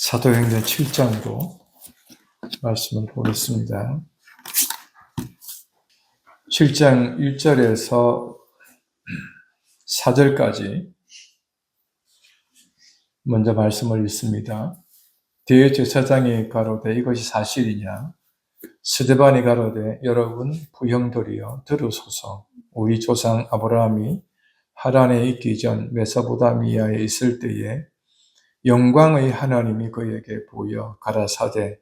사도행전 7장으로 말씀을 보겠습니다. 7장 1절에서 4절까지 먼저 말씀을 읽습니다. 대제사장이 가로되 이것이 사실이냐? 스데반이 가로되 여러분 부형들이여 들으소서. 우리 조상 아브라함이 하란에 있기 전 메소포타미아에 있을 때에 영광의 하나님이 그에게 보여 가라사대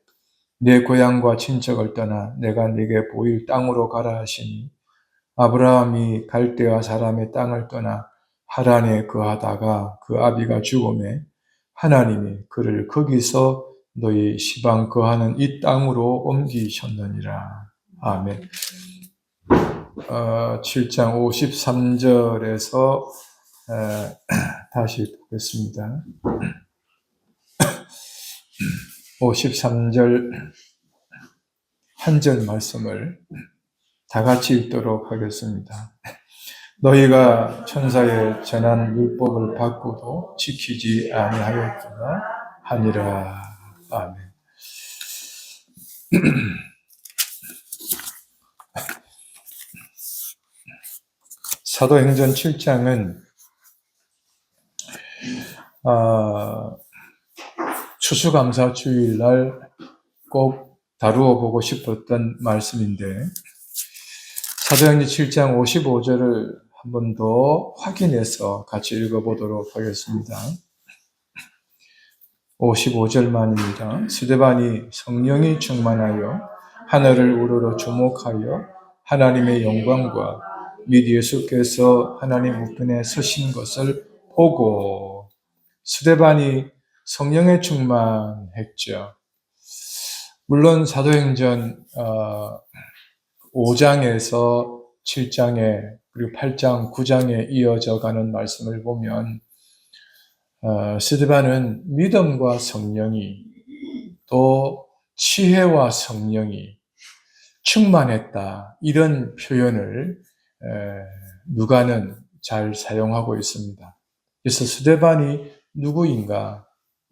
내 고향과 친척을 떠나 내가 네게 보일 땅으로 가라 하시니 아브라함이 갈대아 사람의 땅을 떠나 하란에 거하다가 그 아비가 죽음에 하나님이 그를 거기서 너희 시방 거하는 이 땅으로 옮기셨느니라. 아멘. 7장 53절에서 다시 보겠습니다. 53절 한 절 말씀을 다 같이 읽도록 하겠습니다. 너희가 천사의 전한 율법을 받고도 지키지 아니하였구나 하니라. 아멘. 사도행전 7장은 추수감사 주일날 꼭 다루어 보고 싶었던 말씀인데 사도행전 7장 55절을 한 번 더 확인해서 같이 읽어보도록 하겠습니다. 55절만입니다. 스데반이 성령이 충만하여 하늘을 우러러 주목하여 하나님의 영광과 및 예수께서 하나님 우편에 서신 것을 보고 스데반이 성령에 충만했죠. 물론 사도행전 5장에서 7장에 그리고 8장, 9장에 이어져 가는 말씀을 보면 스데반은 믿음과 성령이 또 지혜와 성령이 충만했다. 이런 표현을 누가는 잘 사용하고 있습니다. 그래서 스데반이 누구인가?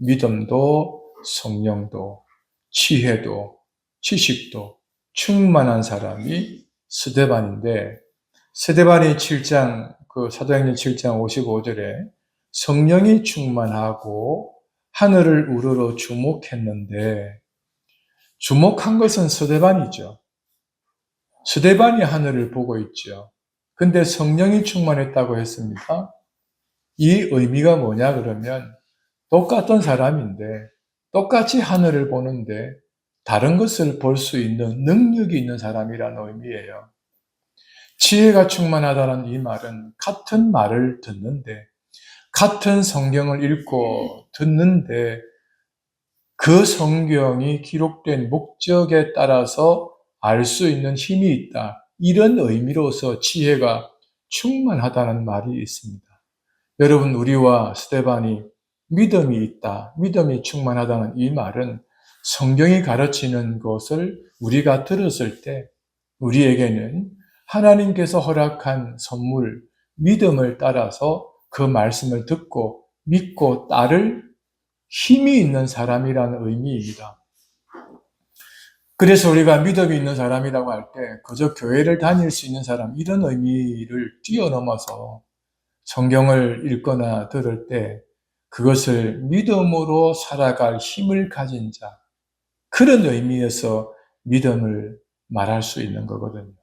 믿음도 성령도 지혜도 지식도 충만한 사람이 스데반인데 스데반이 7장 사도행전 7장 55절에 성령이 충만하고 하늘을 우러러 주목했는데 주목한 것은 스데반이죠. 스데반이 하늘을 보고 있죠. 근데 성령이 충만했다고 했습니까? 이 의미가 뭐냐 그러면 똑같은 사람인데 똑같이 하늘을 보는데 다른 것을 볼 수 있는 능력이 있는 사람이라는 의미예요. 지혜가 충만하다는 이 말은 같은 말을 듣는데 같은 성경을 읽고 듣는데 그 성경이 기록된 목적에 따라서 알 수 있는 힘이 있다. 이런 의미로서 지혜가 충만하다는 말이 있습니다. 여러분, 우리와 스데반이 믿음이 있다, 믿음이 충만하다는 이 말은 성경이 가르치는 것을 우리가 들었을 때 우리에게는 하나님께서 허락한 선물, 믿음을 따라서 그 말씀을 듣고 믿고 따를 힘이 있는 사람이라는 의미입니다. 그래서 우리가 믿음이 있는 사람이라고 할 때 그저 교회를 다닐 수 있는 사람 이런 의미를 뛰어넘어서 성경을 읽거나 들을 때 그것을 믿음으로 살아갈 힘을 가진 자 그런 의미에서 믿음을 말할 수 있는 거거든요.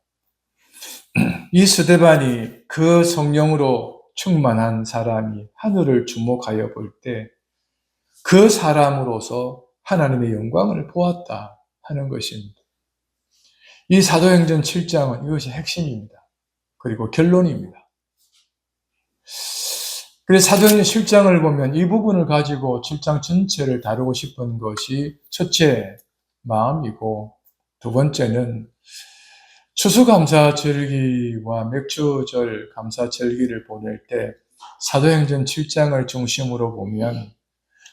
이 스데반이 그 성령으로 충만한 사람이 하늘을 주목하여 볼 때 그 사람으로서 하나님의 영광을 보았다 하는 것입니다. 이 사도행전 7장은 이것이 핵심입니다. 그리고 결론입니다. 그래서 사도행전 7장을 보면 이 부분을 가지고 7장 전체를 다루고 싶은 것이 첫째 마음이고 두 번째는 추수감사절기와 맥주절 감사절기를 보낼 때 사도행전 7장을 중심으로 보면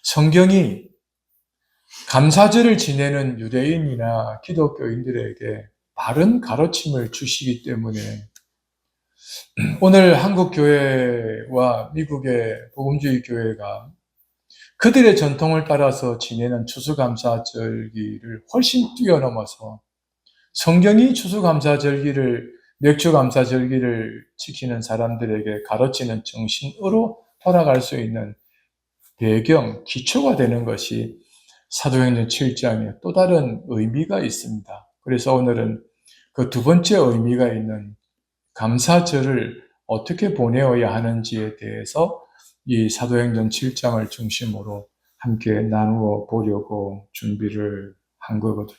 성경이 감사절을 지내는 유대인이나 기독교인들에게 바른 가르침을 주시기 때문에 오늘 한국 교회와 미국의 복음주의 교회가 그들의 전통을 따라서 지내는 추수감사절기를 훨씬 뛰어넘어서 성경이 추수감사절기를, 맥주감사절기를 지키는 사람들에게 가르치는 정신으로 돌아갈 수 있는 배경, 기초가 되는 것이 사도행전 7장에 또 다른 의미가 있습니다. 그래서 오늘은 그 두 번째 의미가 있는 감사절을 어떻게 보내어야 하는지에 대해서 이 사도행전 7장을 중심으로 함께 나누어 보려고 준비를 한 거거든요.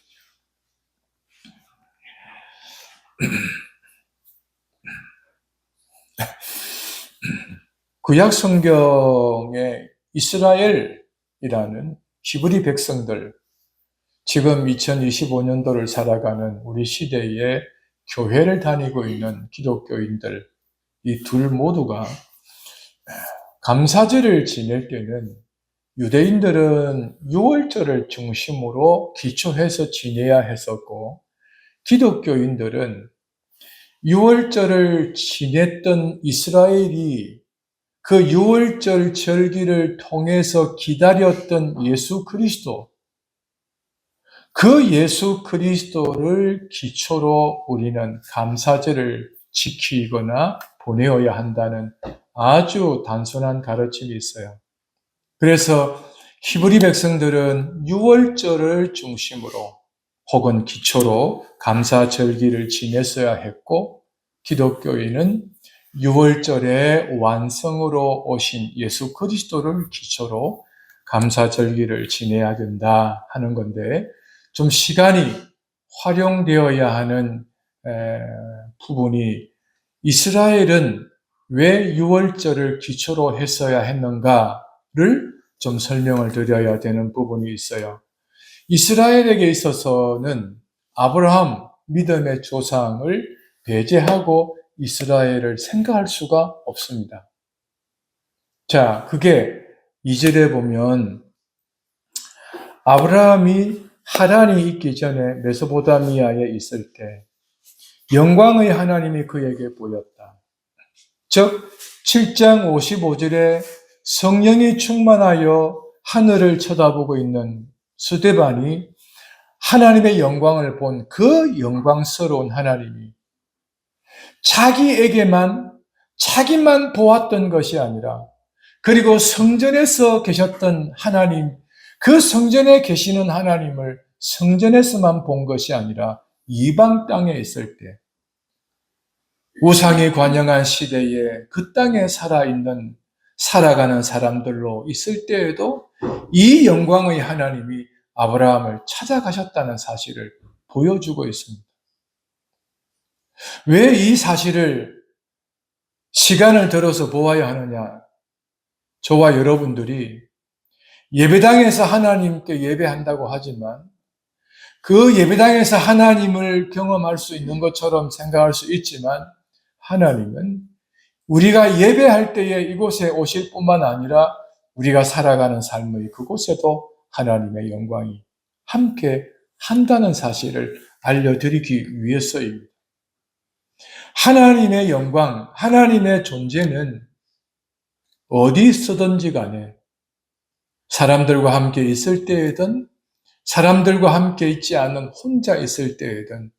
구약 성경에 이스라엘이라는 히브리 백성들, 지금 2025년도를 살아가는 우리 시대에 교회를 다니고 있는 기독교인들, 이 둘 모두가 감사절을 지낼 때는 유대인들은 유월절을 중심으로 기초해서 지내야 했었고, 기독교인들은 유월절을 지냈던 이스라엘이 그 유월절 절기를 통해서 기다렸던 예수 그리스도, 그 예수 그리스도를 기초로 우리는 감사절을 지키거나 보내어야 한다는 아주 단순한 가르침이 있어요. 그래서 히브리 백성들은 유월절을 중심으로 혹은 기초로 감사절기를 지냈어야 했고, 기독교인은 유월절의 완성으로 오신 예수 그리스도를 기초로 감사절기를 지내야 된다 하는 건데, 좀 시간이 활용되어야 하는 부분이, 이스라엘은 왜 유월절을 기초로 했어야 했는가를 좀 설명을 드려야 되는 부분이 있어요. 이스라엘에게 있어서는 아브라함 믿음의 조상을 배제하고 이스라엘을 생각할 수가 없습니다. 자, 그게 2절에 보면 아브라함이 하란이 있기 전에 메소포타미아에 있을 때 영광의 하나님이 그에게 보였다. 즉 7장 55절에 성령이 충만하여 하늘을 쳐다보고 있는 스데반이 하나님의 영광을 본 그 영광스러운 하나님이 자기만 보았던 것이 아니라, 그리고 성전에서 계셨던 하나님, 그 성전에 계시는 하나님을 성전에서만 본 것이 아니라 이방 땅에 있을 때, 우상이 관영한 시대에 그 땅에 살아가는 사람들로 있을 때에도 이 영광의 하나님이 아브라함을 찾아가셨다는 사실을 보여주고 있습니다. 왜 이 사실을 시간을 들어서 보아야 하느냐? 저와 여러분들이 예배당에서 하나님께 예배한다고 하지만 그 예배당에서 하나님을 경험할 수 있는 것처럼 생각할 수 있지만, 하나님은 우리가 예배할 때에 이곳에 오실 뿐만 아니라 우리가 살아가는 삶의 그곳에도 하나님의 영광이 함께 한다는 사실을 알려드리기 위해서입니다. 하나님의 영광, 하나님의 존재는 어디 있어든지 간에, 사람들과 함께 있을 때에든 사람들과 함께 있지 않은 혼자 있을 때에든,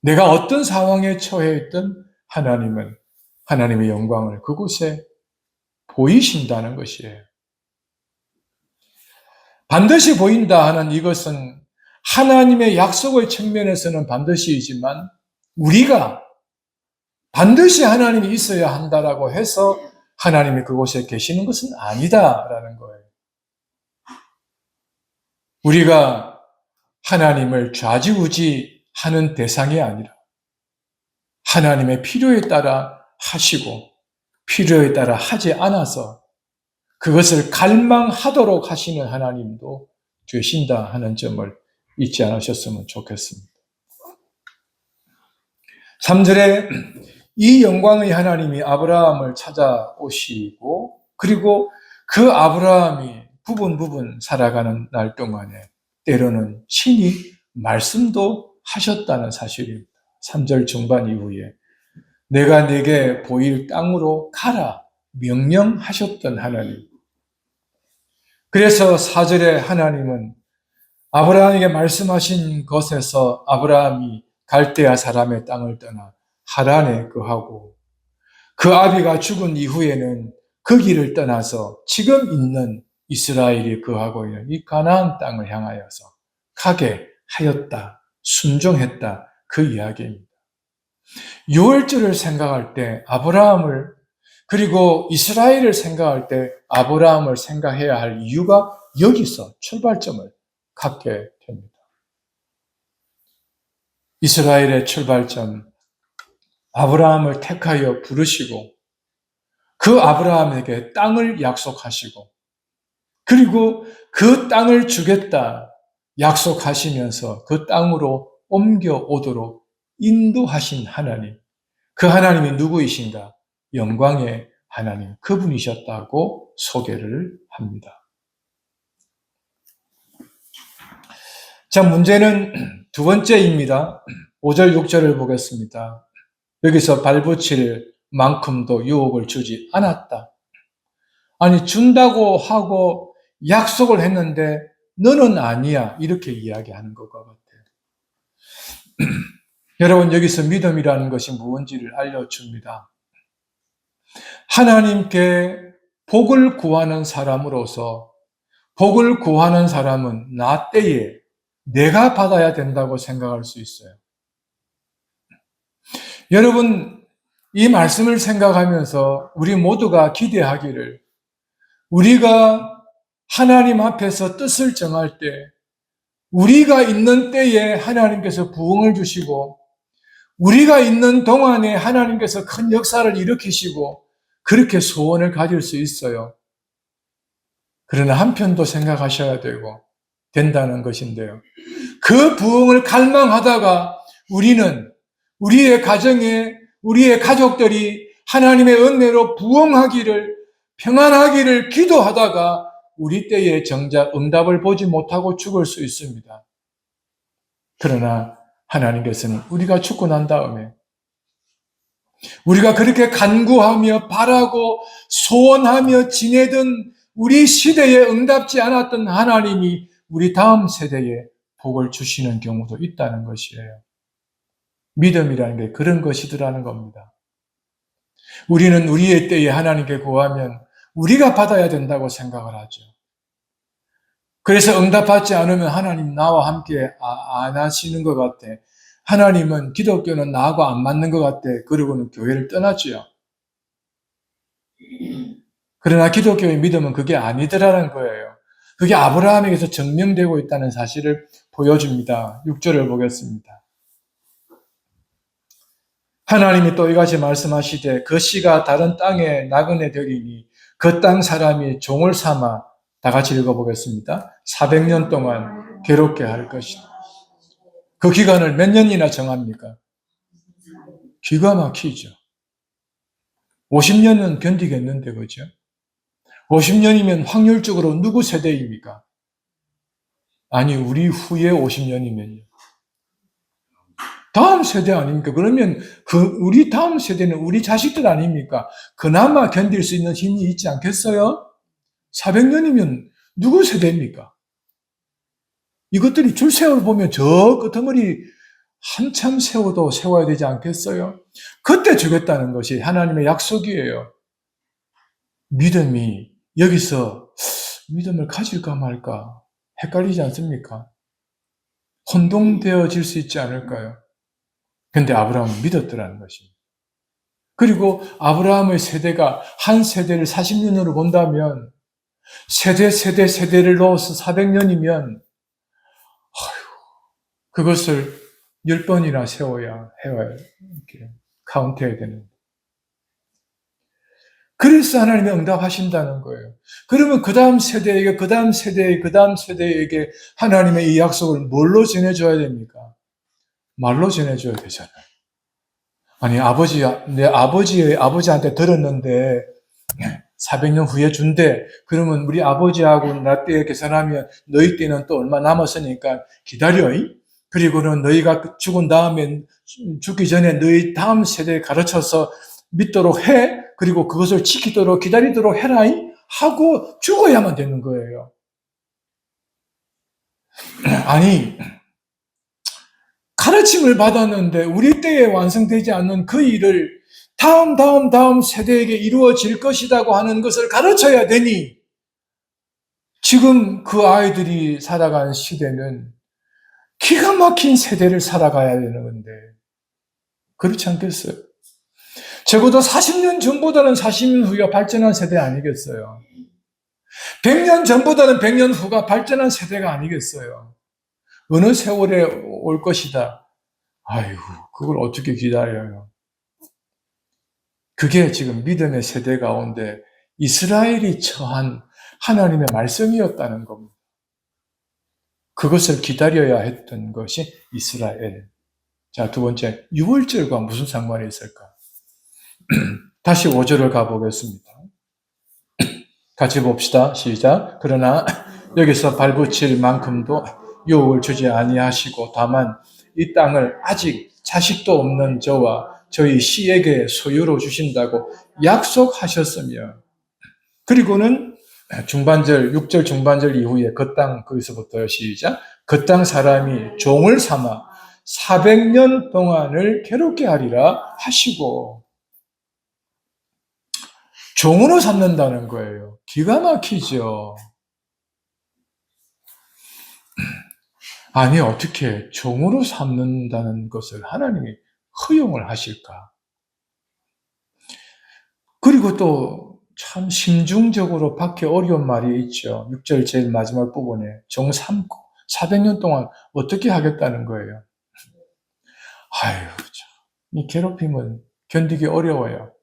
내가 어떤 상황에 처해 있든 하나님은 하나님의 영광을 그곳에 보이신다는 것이에요. 반드시 보인다 하는 이것은 하나님의 약속의 측면에서는 반드시이지만, 우리가 반드시 하나님이 있어야 한다라고 해서 하나님이 그곳에 계시는 것은 아니다라는 거예요. 우리가 하나님을 좌지우지하는 대상이 아니라 하나님의 필요에 따라 하시고 필요에 따라 하지 않아서 그것을 갈망하도록 하시는 하나님도 되신다 하는 점을 잊지 않으셨으면 좋겠습니다. 3절에 이 영광의 하나님이 아브라함을 찾아오시고, 그리고 그 아브라함이 부분 살아가는 날 동안에 때로는 친히 말씀도 하셨다는 사실입니다. 3절 중반 이후에 내가 네게 보일 땅으로 가라 명령하셨던 하나님. 그래서 4절에 하나님은 아브라함에게 말씀하신 것에서 아브라함이 갈대아 사람의 땅을 떠나 하란에 거하고 그 아비가 죽은 이후에는 그 길을 떠나서 지금 있는 이스라엘이 거하고 있는 이 가나안 땅을 향하여서 가게 하였다, 순종했다, 그 이야기입니다. 유월절을 생각할 때 아브라함을, 그리고 이스라엘을 생각할 때 아브라함을 생각해야 할 이유가 여기서 출발점을 갖게 됩니다. 이스라엘의 출발점, 아브라함을 택하여 부르시고 그 아브라함에게 땅을 약속하시고 그리고 그 땅을 주겠다 약속하시면서 그 땅으로 옮겨오도록 인도하신 하나님, 그 하나님이 누구이신가? 영광의 하나님, 그분이셨다고 소개를 합니다. 자, 문제는 두 번째입니다. 5절, 6절을 보겠습니다. 여기서 발붙일 만큼도 유혹을 주지 않았다. 아니, 준다고 하고 약속을 했는데 너는 아니야, 이렇게 이야기하는 것과 같아요. 여러분, 여기서 믿음이라는 것이 무엇인지를 알려줍니다. 하나님께 복을 구하는 사람으로서 복을 구하는 사람은 나 때에 내가 받아야 된다고 생각할 수 있어요. 여러분, 이 말씀을 생각하면서 우리 모두가 기대하기를, 우리가 하나님 앞에서 뜻을 정할 때 우리가 있는 때에 하나님께서 부흥을 주시고 우리가 있는 동안에 하나님께서 큰 역사를 일으키시고 그렇게 소원을 가질 수 있어요. 그러나 한편도 생각하셔야 되고 된다는 것인데요. 그 부흥을 갈망하다가 우리는 우리의 가정에 우리의 가족들이 하나님의 은혜로 부흥하기를, 평안하기를 기도하다가 우리 때에 정작 응답을 보지 못하고 죽을 수 있습니다. 그러나 하나님께서는 우리가 죽고 난 다음에 우리가 그렇게 간구하며 바라고 소원하며 지내던 우리 시대에 응답지 않았던 하나님이 우리 다음 세대에 복을 주시는 경우도 있다는 것이에요. 믿음이라는 게 그런 것이더라는 겁니다. 우리는 우리의 때에 하나님께 구하면 우리가 받아야 된다고 생각을 하죠. 그래서 응답받지 않으면 하나님 나와 함께 안 하시는 것 같아. 하나님은, 기독교는 나하고 안 맞는 것 같아. 그러고는 교회를 떠났지요. 그러나 기독교의 믿음은 그게 아니더라는 거예요. 그게 아브라함에게서 증명되고 있다는 사실을 보여줍니다. 6절을 보겠습니다. 하나님이 또 이같이 말씀하시되 그 씨가 다른 땅에 나그네 되리니 그 땅 사람이 종을 삼아, 다 같이 읽어보겠습니다. 400년 동안 괴롭게 할 것이다. 그 기간을 몇 년이나 정합니까? 기가 막히죠. 50년은 견디겠는데, 그죠? 50년이면 확률적으로 누구 세대입니까? 아니, 우리 후에 50년이면요. 다음 세대 아닙니까? 그러면 우리 다음 세대는 우리 자식들 아닙니까? 그나마 견딜 수 있는 힘이 있지 않겠어요? 400년이면 누구 세대입니까? 이것들이 줄 세워보면 저 끄트머리 한참 세워도 세워야 되지 않겠어요? 그때 주겠다는 것이 하나님의 약속이에요. 믿음이 여기서 믿음을 가질까 말까 헷갈리지 않습니까? 혼동되어질 수 있지 않을까요? 근데 아브라함은 믿었더라는 것입니다. 그리고 아브라함의 세대가 한 세대를 40년으로 본다면 세대를 넣어서 400년이면 그것을 10번이나 세워야 이렇게 카운트해야 되는. 그래서 하나님이 응답하신다는 거예요. 그러면 그 다음 세대에게, 그 다음 세대에, 그 다음 세대에게 하나님의 이 약속을 뭘로 전해줘야 됩니까? 말로 전해줘야 되잖아요. 아니, 내 아버지한테 들었는데 400년 후에 준대. 그러면 우리 아버지하고 나 때에 계산하면 너희 때는 또 얼마 남았으니까 기다려. 그리고는 너희가 죽은 다음에, 죽기 전에 너희 다음 세대에 가르쳐서 믿도록 해. 그리고 그것을 지키도록 기다리도록 해라. 하고 죽어야만 되는 거예요. 아니, 가르침을 받았는데 우리 때에 완성되지 않는 그 일을 다음 세대에게 이루어질 것이라고 하는 것을 가르쳐야 되니, 지금 그 아이들이 살아가는 시대는 기가 막힌 세대를 살아가야 되는 건데, 그렇지 않겠어요? 적어도 40년 전보다는 40년 후가 발전한 세대 아니겠어요? 100년 전보다는 100년 후가 발전한 세대가 아니겠어요? 어느 세월에 올 것이다. 아이고, 그걸 어떻게 기다려요? 그게 지금 믿음의 세대 가운데 이스라엘이 처한 하나님의 말씀이었다는 겁니다. 그것을 기다려야 했던 것이 이스라엘. 자, 두 번째, 6월절과 무슨 상관이 있을까? 다시 5절을 가보겠습니다. 같이 봅시다. 시작. 그러나 여기서 발붙일 만큼도 유업을 주지 아니하시고 다만 이 땅을 아직 자식도 없는 저와 저희 씨에게 소유로 주신다고 약속하셨으며, 그리고는 중반절 6절 중반절 이후에 그 땅, 거기서부터 시작. 그 땅 사람이 종을 삼아 400년 동안을 괴롭게 하리라 하시고, 종으로 삼는다는 거예요. 기가 막히죠. 아니, 어떻게 종으로 삼는다는 것을 하나님이 허용을 하실까? 그리고 또 참 심중적으로 받기 어려운 말이 있죠. 6절 제일 마지막 부분에 종 삼고 400년 동안 어떻게 하겠다는 거예요. 아유, 이 괴롭힘은 견디기 어려워요.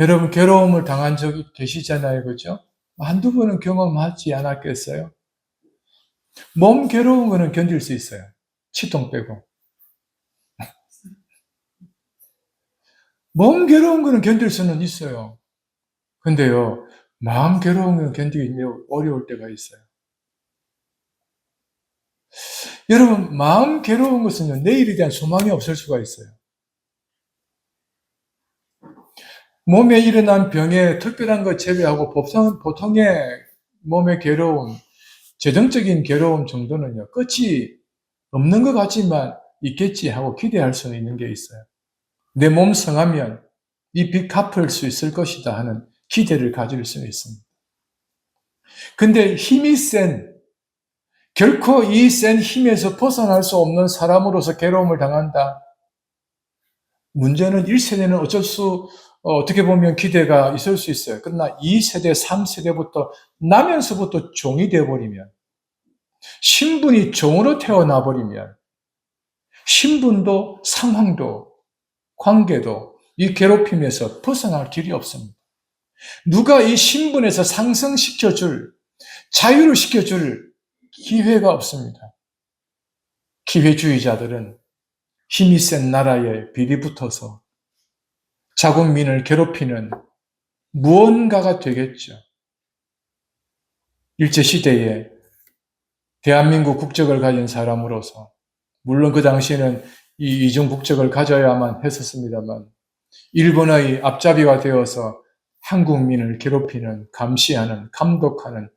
여러분, 괴로움을 당한 적이 되시잖아요. 그죠? 한두 번은 경험하지 않았겠어요? 몸 괴로운 거는 견딜 수 있어요. 치통 빼고. 몸 괴로운 거는 견딜 수는 있어요. 근데요, 마음 괴로운 건 견디기 매우 어려울 때가 있어요. 여러분, 마음 괴로운 것은요, 내일에 대한 소망이 없을 수가 있어요. 몸에 일어난 병에 특별한 것 제외하고 보통의 몸의 괴로움, 재정적인 괴로움 정도는요, 끝이 없는 것 같지만 있겠지 하고 기대할 수는 있는 게 있어요. 내 몸 성하면 이 빚 갚을 수 있을 것이다 하는 기대를 가질 수 있습니다. 근데 힘이 센, 결코 이 센 힘에서 벗어날 수 없는 사람으로서 괴로움을 당한다. 문제는 1세대는 어떻게 보면 기대가 있을 수 있어요. 그러나 2세대, 3세대부터 나면서부터 종이 되어버리면, 신분이 종으로 태어나 버리면, 신분도 상황도 관계도 이 괴롭힘에서 벗어날 길이 없습니다. 누가 이 신분에서 상승시켜줄, 자유를 시켜줄 기회가 없습니다. 기회주의자들은 힘이 센 나라에 비리 붙어서 자국민을 괴롭히는 무언가가 되겠죠. 일제시대에 대한민국 국적을 가진 사람으로서, 물론 그 당시에는 이 이중 국적을 가져야만 했었습니다만, 일본의 앞잡이가 되어서 한국민을 괴롭히는, 감시하는, 감독하는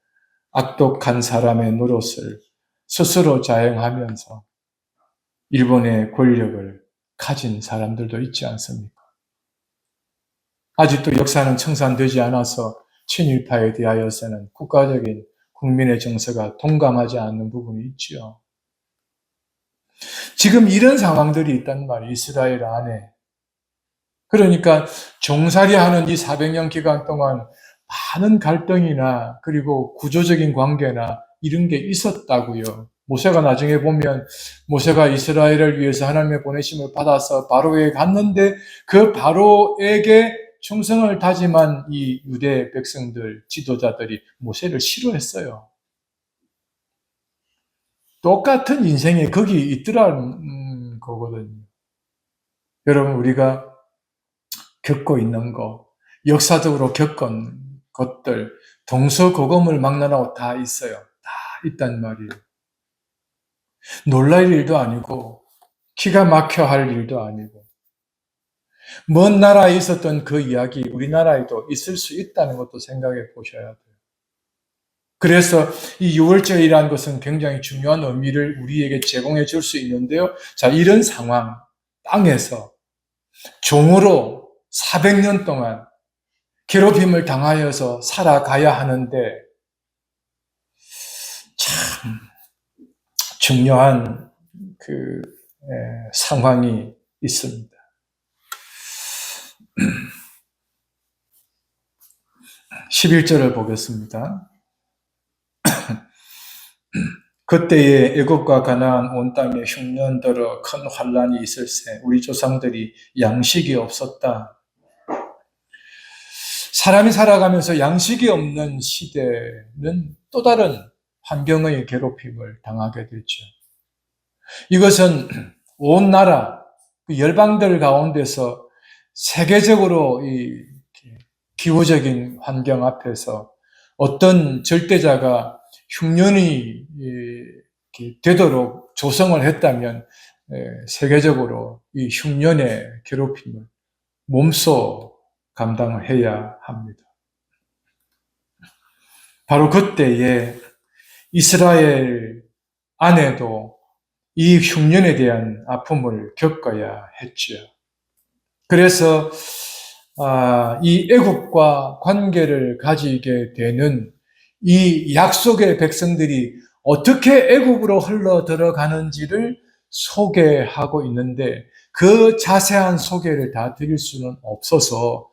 악독한 사람의 노릇을 스스로 자행하면서 일본의 권력을 가진 사람들도 있지 않습니까? 아직도 역사는 청산되지 않아서 친일파에 대하여서는 국가적인 국민의 정서가 동감하지 않는 부분이 있지요. 지금 이런 상황들이 있단 말이에요. 이스라엘 안에. 그러니까 종살이하는 이 400년 기간 동안 많은 갈등이나 그리고 구조적인 관계나 이런 게 있었다고요. 모세가 나중에 보면, 모세가 이스라엘을 위해서 하나님의 보내심을 받아서 바로에 갔는데 그 바로에게 충성을 다짐한 이 유대 백성들, 지도자들이 모세를 싫어했어요. 똑같은 인생에 거기 있더라는 거거든요. 여러분, 우리가 겪고 있는 거, 역사적으로 겪은 것들, 동서고금을 막론하고 다 있어요. 다 있단 말이에요. 놀랄 일도 아니고 기가 막혀 할 일도 아니고, 먼 나라에 있었던 그 이야기 우리나라에도 있을 수 있다는 것도 생각해 보셔야 돼요. 그래서 이 유월절이라는 것은 굉장히 중요한 의미를 우리에게 제공해 줄 수 있는데요. 자, 이런 상황, 땅에서 종으로 400년 동안 괴롭힘을 당하여서 살아가야 하는데 참 중요한 상황이 있습니다. 11절을 보겠습니다. 그때에 애굽과 가나안 온 땅에 흉년들어 큰 환란이 있을세. 우리 조상들이 양식이 없었다. 사람이 살아가면서 양식이 없는 시대는 또 다른 환경의 괴롭힘을 당하게 되죠. 이것은 온 나라, 열방들 가운데서 세계적으로 이 기후적인 환경 앞에서 어떤 절대자가 흉년이 되도록 조성을 했다면 세계적으로 이 흉년의 괴롭힘을 몸소 감당을 해야 합니다. 바로 그때에 이스라엘 안에도 이 흉년에 대한 아픔을 겪어야 했죠. 그래서 이 애굽과 관계를 가지게 되는 이 약속의 백성들이 어떻게 애굽으로 흘러 들어가는지를 소개하고 있는데 그 자세한 소개를 다 드릴 수는 없어서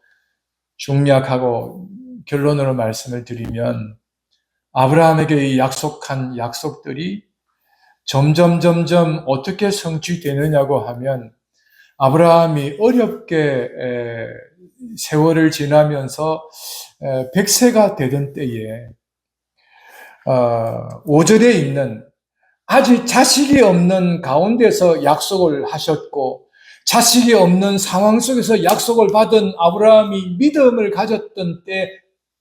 중략하고 결론으로 말씀을 드리면 아브라함에게 약속한 약속들이 점점 어떻게 성취되느냐고 하면 아브라함이 어렵게 세월을 지나면서 100세가 되던 때에 5절에 있는 아직 자식이 없는 가운데서 약속을 하셨고 자식이 없는 상황 속에서 약속을 받은 아브라함이 믿음을 가졌던 때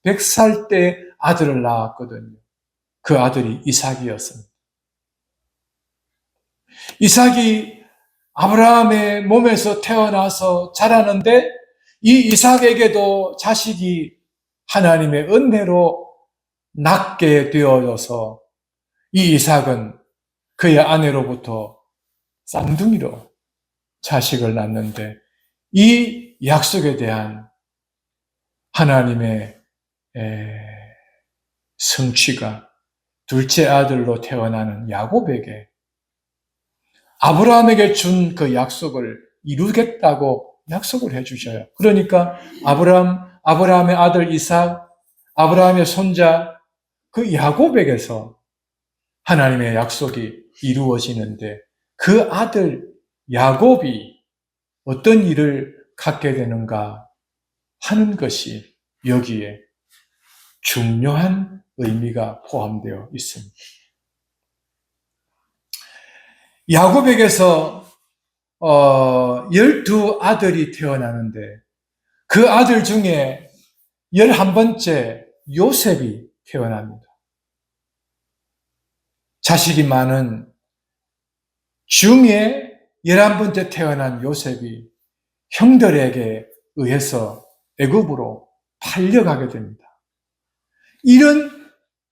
100살 때 아들을 낳았거든요. 그 아들이 이삭이었습니다. 이삭이 아브라함의 몸에서 태어나서 자라는데 이 이삭에게도 자식이 하나님의 은혜로 낳게 되어져서 이 이삭은 그의 아내로부터 쌍둥이로 자식을 낳는데 이 약속에 대한 하나님의 성취가 둘째 아들로 태어나는 야곱에게 아브라함에게 준 그 약속을 이루겠다고 약속을 해주셔요. 그러니까 아브라함의 아들 이삭, 아브라함의 손자 그 야곱에게서 하나님의 약속이 이루어지는데 그 아들 야곱이 어떤 일을 갖게 되는가 하는 것이 여기에 중요한 의미가 포함되어 있습니다. 야곱에게서 12아들이 태어나는데 그 아들 중에 11번째 요셉이 태어납니다. 자식이 많은 중에 11번째 태어난 요셉이 형들에게 의해서 애굽으로 팔려가게 됩니다. 이런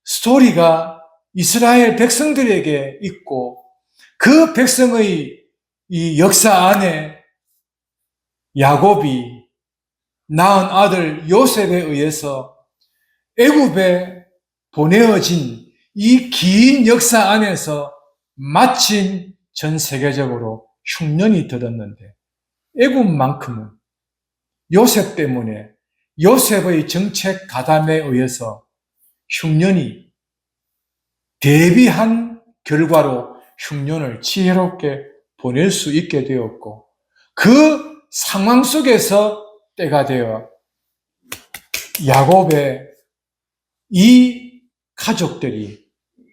스토리가 이스라엘 백성들에게 있고 그 백성의 이 역사 안에 야곱이 낳은 아들 요셉에 의해서 애굽에 보내어진 이 긴 역사 안에서 마침 전 세계적으로 흉년이 들었는데 애굽만큼은 요셉 때문에 요셉의 정책 가담에 의해서 흉년이 대비한 결과로 흉년을 지혜롭게 보낼 수 있게 되었고 그 상황 속에서 때가 되어 야곱의 이 가족들이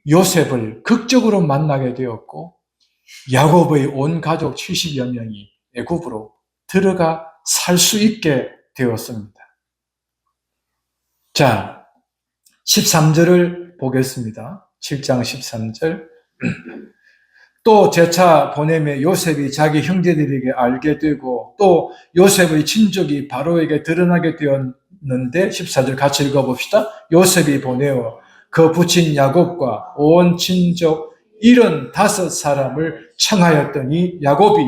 요셉을 극적으로 만나게 되었고 야곱의 온 가족 70여 명이 애굽으로 들어가 살 수 있게 되었습니다. 자, 13절을 보겠습니다. 7장 13절. 또 재차 보냄에 요셉이 자기 형제들에게 알게 되고 또 요셉의 친족이 바로에게 드러나게 되었는데 14절 같이 읽어봅시다. 요셉이 보내어 그 부친 야곱과 온 친족 75사람을 청하였더니 야곱이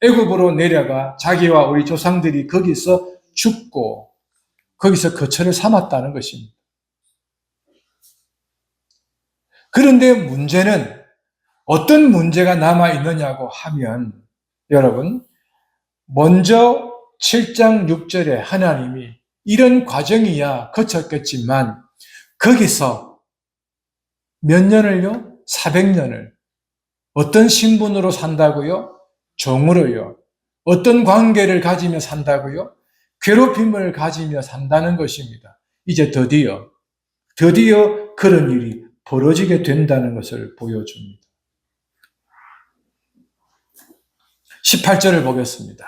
애굽으로 내려가 자기와 우리 조상들이 거기서 죽고 거기서 거처를 삼았다는 것입니다. 그런데 문제는 어떤 문제가 남아있느냐고 하면 여러분 먼저 7장 6절에 하나님이 이런 과정이야 거쳤겠지만 거기서 몇 년을요? 400년을 어떤 신분으로 산다고요? 종으로요. 어떤 관계를 가지며 산다고요? 괴롭힘을 가지며 산다는 것입니다. 이제 드디어 그런 일이 벌어지게 된다는 것을 보여줍니다. 18절을 보겠습니다.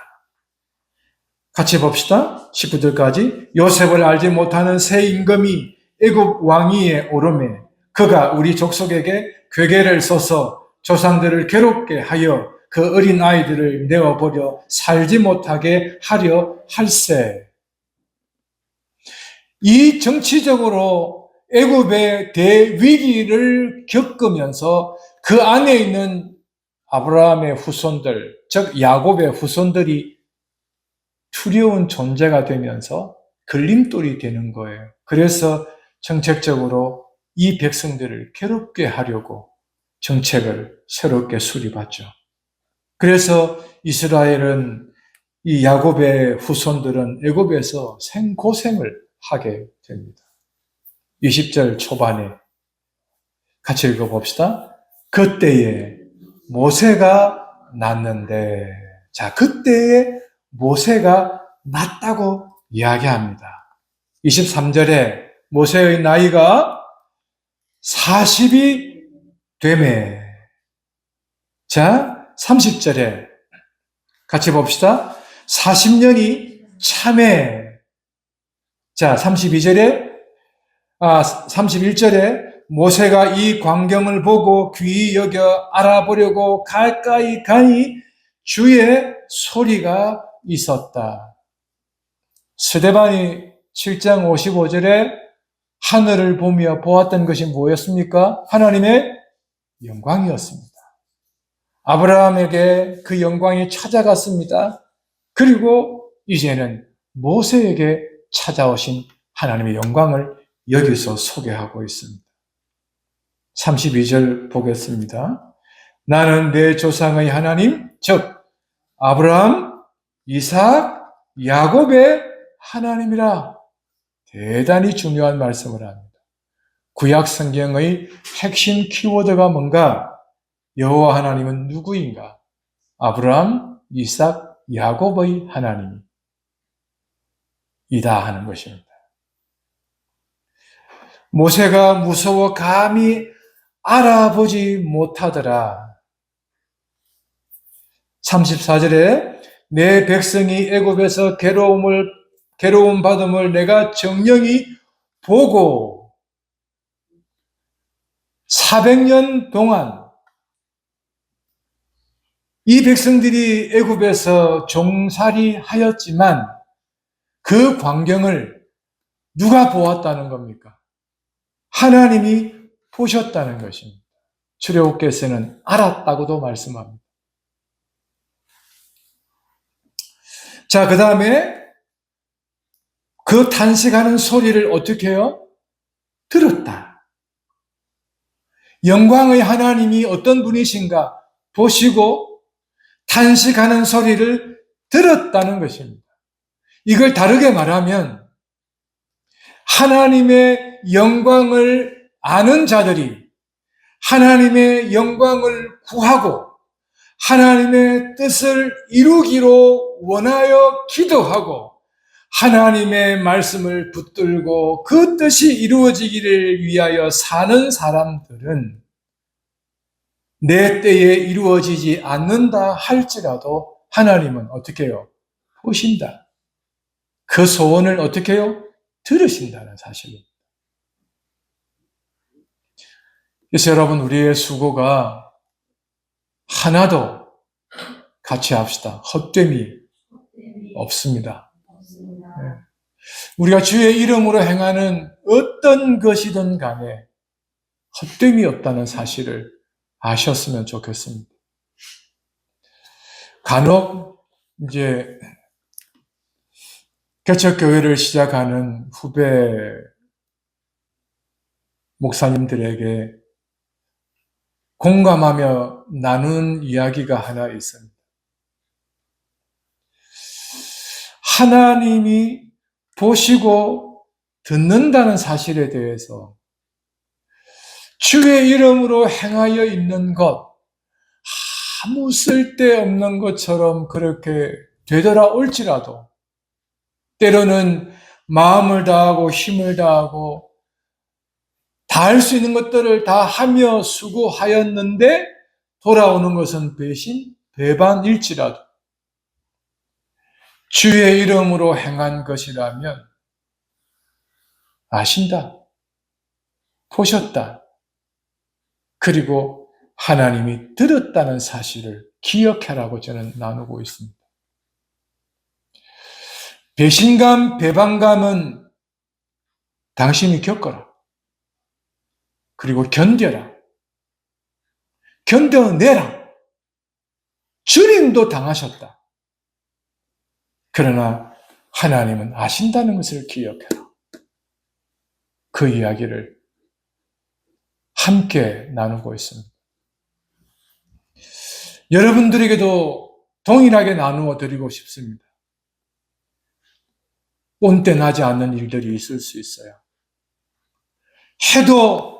같이 봅시다. 19절까지. 요셉을 알지 못하는 새 임금이 애굽 왕위에 오르매 그가 우리 족속에게 괴계를 써서 조상들을 괴롭게 하여 그 어린 아이들을 내어버려 살지 못하게 하려 할세. 이 정치적으로 애굽의 대위기를 겪으면서 그 안에 있는 아브라함의 후손들, 즉 야곱의 후손들이 두려운 존재가 되면서 걸림돌이 되는 거예요. 그래서 정책적으로 이 백성들을 괴롭게 하려고 정책을 새롭게 수립하죠. 그래서 이스라엘은 이 야곱의 후손들은 애굽에서 생고생을 하게 됩니다. 20절 초반에 같이 읽어봅시다. 그때에 모세가 났는데, 자, 그때에 모세가 났다고 이야기합니다. 23절에 모세의 나이가 40이 되매. 자, 30절에 같이 봅시다. 40년이 참에. 자, 31절에 모세가 이 광경을 보고 귀히 여겨 알아보려고 가까이 가니 주의 소리가 있었다. 스데반이 7장 55절에 하늘을 보며 보았던 것이 뭐였습니까? 하나님의 영광이었습니다. 아브라함에게 그 영광이 찾아갔습니다. 그리고 이제는 모세에게 찾아오신 하나님의 영광을 여기서 소개하고 있습니다. 32절 보겠습니다. 나는 내 조상의 하나님, 즉 아브라함, 이삭, 야곱의 하나님이라. 대단히 중요한 말씀을 합니다. 구약 성경의 핵심 키워드가 뭔가? 여호와 하나님은 누구인가? 아브라함, 이삭, 야곱의 하나님이다 하는 것입니다. 모세가 무서워 감히 알아보지 못하더라. 34절에 내 백성이 애굽에서 괴로움 받음을 내가 정령이 보고 400년 동안 이 백성들이 애굽에서 종살이 하였지만 그 광경을 누가 보았다는 겁니까? 하나님이 보셨다는 것입니다. 출애굽께서는 알았다고도 말씀합니다. 자, 그 다음에 그 탄식하는 소리를 어떻게 해요? 들었다. 영광의 하나님이 어떤 분이신가 보시고 탄식하는 소리를 들었다는 것입니다. 이걸 다르게 말하면 하나님의 영광을 아는 자들이 하나님의 영광을 구하고 하나님의 뜻을 이루기로 원하여 기도하고 하나님의 말씀을 붙들고 그 뜻이 이루어지기를 위하여 사는 사람들은 내 때에 이루어지지 않는다 할지라도 하나님은 어떻게 해요? 보신다. 그 소원을 어떻게 해요? 들으신다는 사실입니다. 그래서 여러분, 우리의 수고가 하나도 같이 합시다. 헛됨이 없습니다. 네. 우리가 주의 이름으로 행하는 어떤 것이든 간에 헛됨이 없다는 사실을 아셨으면 좋겠습니다. 간혹 이제 개척교회를 시작하는 후배 목사님들에게 공감하며 나눈 이야기가 하나 있습니다. 하나님이 보시고 듣는다는 사실에 대해서 주의 이름으로 행하여 있는 것, 아무 쓸데없는 것처럼 그렇게 되돌아올지라도 때로는 마음을 다하고 힘을 다하고 다 할 수 있는 것들을 다 하며 수고하였는데 돌아오는 것은 배신, 배반일지라도 주의 이름으로 행한 것이라면 아신다, 보셨다, 그리고 하나님이 들었다는 사실을 기억하라고 저는 나누고 있습니다. 배신감, 배반감은 당신이 겪어라. 그리고 견뎌라. 견뎌내라. 주님도 당하셨다. 그러나 하나님은 아신다는 것을 기억해라. 그 이야기를 함께 나누고 있습니다. 여러분들에게도 동일하게 나누어 드리고 싶습니다. 온때 나지 않는 일들이 있을 수 있어요. 해도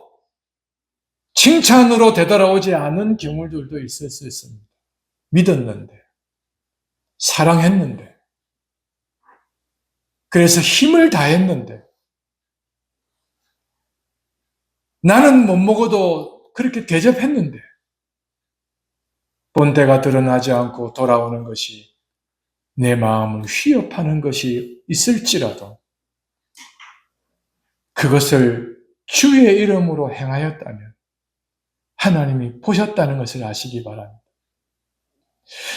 칭찬으로 되돌아오지 않은 경우들도 있을 수 있습니다. 믿었는데, 사랑했는데, 그래서 힘을 다했는데, 나는 못 먹어도 그렇게 대접했는데, 본때가 드러나지 않고 돌아오는 것이 내 마음을 휘협하는 것이 있을지라도 그것을 주의 이름으로 행하였다면 하나님이 보셨다는 것을 아시기 바랍니다.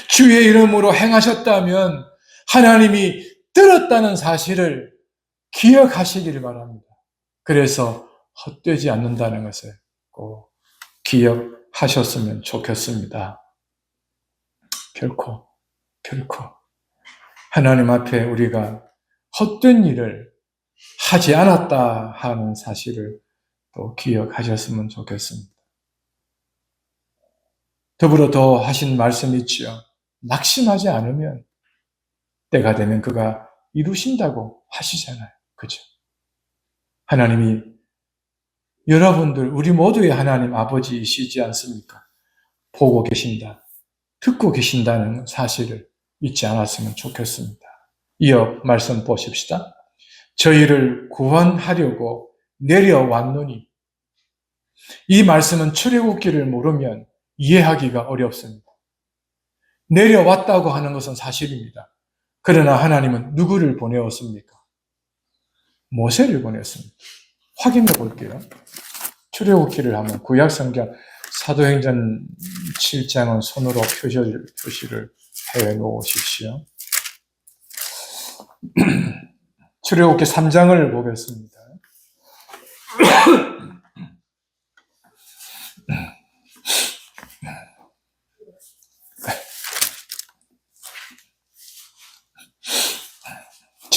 주의 이름으로 행하셨다면 하나님이 들었다는 사실을 기억하시길 바랍니다. 그래서 헛되지 않는다는 것을 꼭 기억하셨으면 좋겠습니다. 결코 하나님 앞에 우리가 헛된 일을 하지 않았다 하는 사실을 또 기억하셨으면 좋겠습니다. 더불어 더 하신 말씀이 있지요. 낙심하지 않으면 때가 되면 그가 이루신다고 하시잖아요. 그죠? 하나님이 여러분들, 우리 모두의 하나님 아버지이시지 않습니까? 보고 계신다, 듣고 계신다는 사실을 잊지 않았으면 좋겠습니다. 이어 말씀 보십시다. 저희를 구원하려고 내려왔노니, 이 말씀은 출애굽기를 모르면 이해하기가 어렵습니다. 내려왔다고 하는 것은 사실입니다. 그러나 하나님은 누구를 보내었습니까? 모세를 보냈습니다. 확인해 볼게요. 출애굽기를 한번 구약성경 사도행전 7장은 손으로 표시를 해 놓으십시오. 출애굽기 3장을 보겠습니다.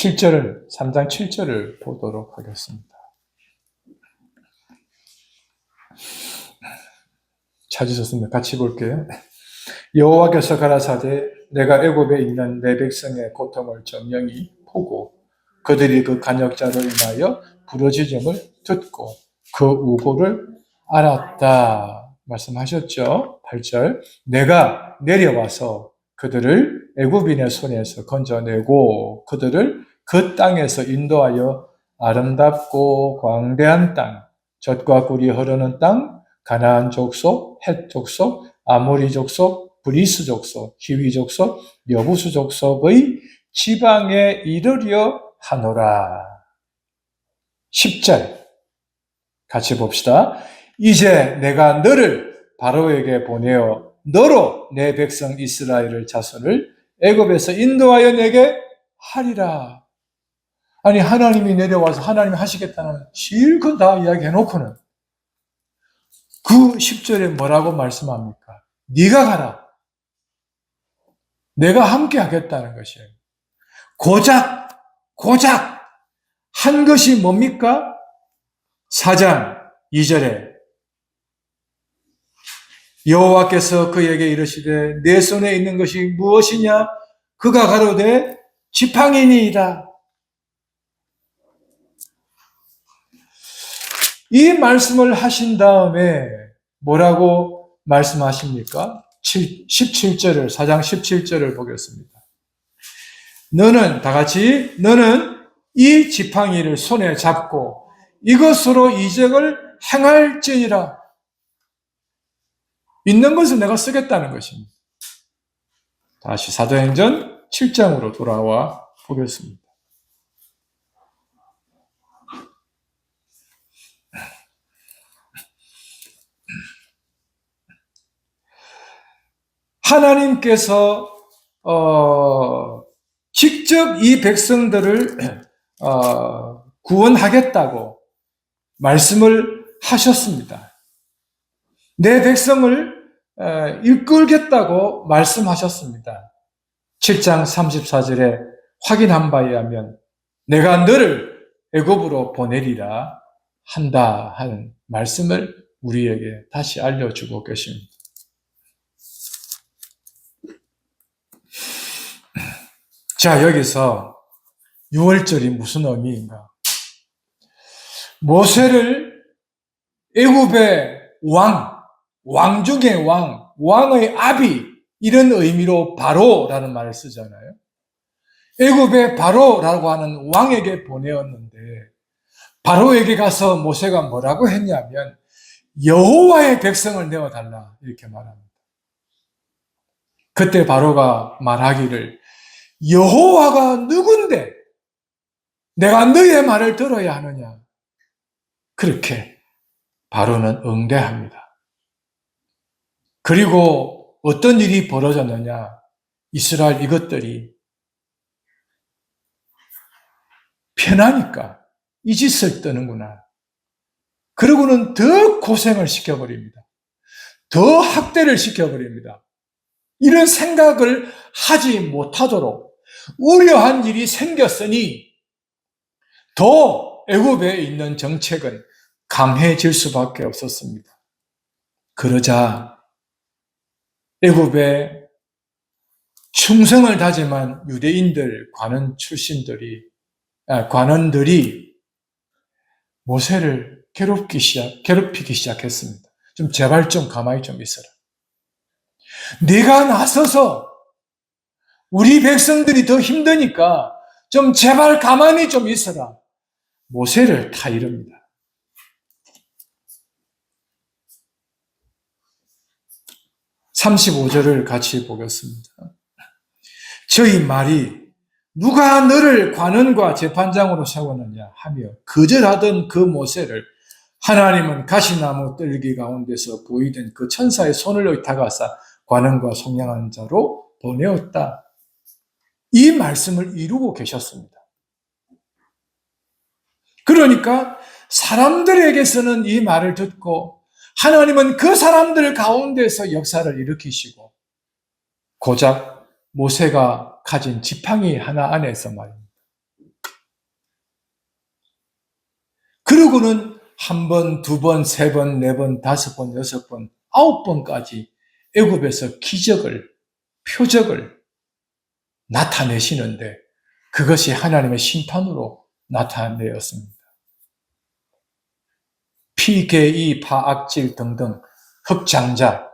3장 7절을 보도록 하겠습니다. 찾으셨습니다. 같이 볼게요. 여호와께서 가라사대 내가 애굽에 있는 내 백성의 고통을 정령이 보고 그들이 그 간역자로 인하여 부러지짐을 듣고 그 우고를 알았다 말씀하셨죠. 8절 내가 내려와서 그들을 애굽인의 손에서 건져내고 그들을 그 땅에서 인도하여 아름답고 광대한 땅, 젖과 꿀이 흐르는 땅, 가나안 족속, 헷 족속, 아모리 족속, 브리스 족속, 히위 족속, 여부수 족속의 지방에 이르려 하노라. 10절 같이 봅시다. 이제 내가 너를 바로에게 보내어 너로 내 백성 이스라엘의 자손을 애굽에서 인도하여 내게 하리라. 아니 하나님이 내려와서 하나님이 하시겠다는 실컷 다 이야기해놓고는 그 10절에 뭐라고 말씀합니까? 네가 가라. 내가 함께 하겠다는 것이에요. 고작 한 것이 뭡니까? 4장 2절에 여호와께서 그에게 이르시되 내 손에 있는 것이 무엇이냐? 그가 가로되 지팡이니이다. 이 말씀을 하신 다음에 뭐라고 말씀하십니까? 17절을, 4장 17절을 보겠습니다. 너는 이 지팡이를 손에 잡고 이것으로 이적을 행할지니라. 있는 것을 내가 쓰겠다는 것입니다. 다시 사도행전 7장으로 돌아와 보겠습니다. 하나님께서 직접 이 백성들을 구원하겠다고 말씀을 하셨습니다. 내 백성을 이끌겠다고 말씀하셨습니다. 7장 34절에 확인한 바에 의하면 내가 너를 애굽으로 보내리라 한다 하는 말씀을 우리에게 다시 알려주고 계십니다. 자, 여기서 6월절이 무슨 의미인가? 모세를 애굽의 왕 중의 왕의 아비, 이런 의미로 바로라는 말을 쓰잖아요. 애굽의 바로라고 하는 왕에게 보내었는데 바로에게 가서 모세가 뭐라고 했냐면 여호와의 백성을 내어달라 이렇게 말합니다. 그때 바로가 말하기를 여호와가 누군데 내가 너의 말을 들어야 하느냐. 그렇게 바로는 응대합니다. 그리고 어떤 일이 벌어졌느냐. 이스라엘 이것들이 편하니까 이 짓을 뜨는구나. 그러고는 더 고생을 시켜버립니다. 더 학대를 시켜버립니다. 이런 생각을 하지 못하도록 우려한 일이 생겼으니 더 애굽에 있는 정책은 강해질 수밖에 없었습니다. 그러자 애굽에 충성을 다짐한 유대인들, 관원들이 모세를 괴롭히기 시작했습니다. 좀 제발 좀 가만히 좀 있어라. 네가 나서서 우리 백성들이 더 힘드니까 좀 제발 가만히 좀 있어라. 모세를 타이릅니다. (35절을) 같이 보겠습니다. 저희 말이 누가 너를 관원과 재판장으로 세웠느냐 하며 거절하던 그 모세를 하나님은 가시나무 뜰기 가운데서 보이던 그 천사의 손을 의탁하사 관원과 속량한 자로 보내었다. 이 말씀을 이루고 계셨습니다. 그러니까 사람들에게서는 이 말을 듣고 하나님은 그 사람들 가운데서 역사를 일으키시고 고작 모세가 가진 지팡이 하나 안에서 말입니다. 그러고는 한 번, 두 번, 세 번, 네 번, 다섯 번, 여섯 번, 아홉 번까지 애굽에서 표적을 나타내시는데 그것이 하나님의 심판으로 나타내었습니다. 피, 개, 이, 파, 악질 등등 흑장자